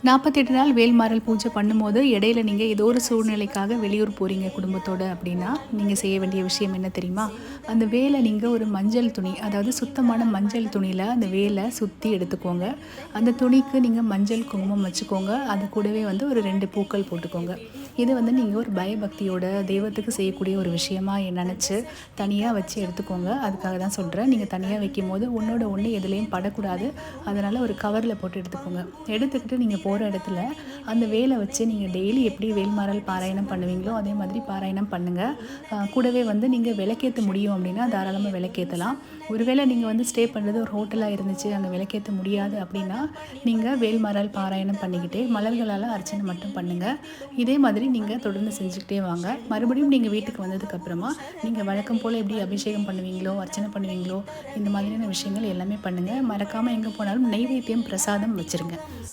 48 நாள் வேல்மாறல் பூஜை பண்ணும்போது இடையில நீங்கள் ஏதோ ஒரு சூழ்நிலைக்காக வெளியூர் போகிறீங்க குடும்பத்தோடு அப்படின்னா நீங்கள் செய்ய வேண்டிய விஷயம் என்ன தெரியுமா? அந்த வேலை நீங்கள் ஒரு மஞ்சள் துணி, அதாவது சுத்தமான மஞ்சள் துணியில் அந்த வேலை சுற்றி எடுத்துக்கோங்க. அந்த துணிக்கு நீங்கள் மஞ்சள் குங்குமம் வச்சுக்கோங்க. அது கூடவே வந்து ஒரு 2 பூக்கள் போட்டுக்கோங்க. இது வந்து நீங்கள் ஒரு பயபக்தியோட தெய்வத்துக்கு செய்யக்கூடிய ஒரு விஷயமா நினச்சி தனியாக வச்சு எடுத்துக்கோங்க. அதுக்காக தான் சொல்கிறேன். நீங்கள் தனியாக வைக்கும்போது ஒன்றோட ஒன்று எதுலேயும் படக்கூடாது. அதனால் ஒரு கவரில் போட்டு எடுத்துக்கோங்க. எடுத்துக்கிட்டு நீங்கள் போகிற இடத்துல அந்த வேலை வச்சு நீங்கள் டெய்லி எப்படி வேல்மாறல் பாராயணம் பண்ணுவீங்களோ அதே மாதிரி பாராயணம் பண்ணுங்கள். கூடவே வந்து நீங்கள் விளக்கேற்ற முடியும் அப்படின்னா தாராளமாக விளக்கேற்றலாம். ஒருவேளை நீங்கள் வந்து ஸ்டே பண்ணுறது ஒரு ஹோட்டலாக இருந்துச்சு, அங்கே விளக்கேற்ற முடியாது அப்படின்னா நீங்கள் வேல்மாறல் பாராயணம் பண்ணிக்கிட்டே மலர்களால் அர்ச்சனை மட்டும் பண்ணுங்கள். இதே மாதிரி நீங்கள் தொடர்ந்து செஞ்சுக்கிட்டே வாங்க. மறுபடியும் நீங்கள் வீட்டுக்கு வந்ததுக்கப்புறமா நீங்கள் வழக்கம் போல் எப்படி அபிஷேகம் பண்ணுவீங்களோ, அர்ச்சனை பண்ணுவீங்களோ, இந்த மாதிரியான விஷயங்கள் எல்லாமே பண்ணுங்கள். மறக்காமல் எங்கே போனாலும் நெய்வேத்தியம் பிரசாதம் வச்சுருங்க.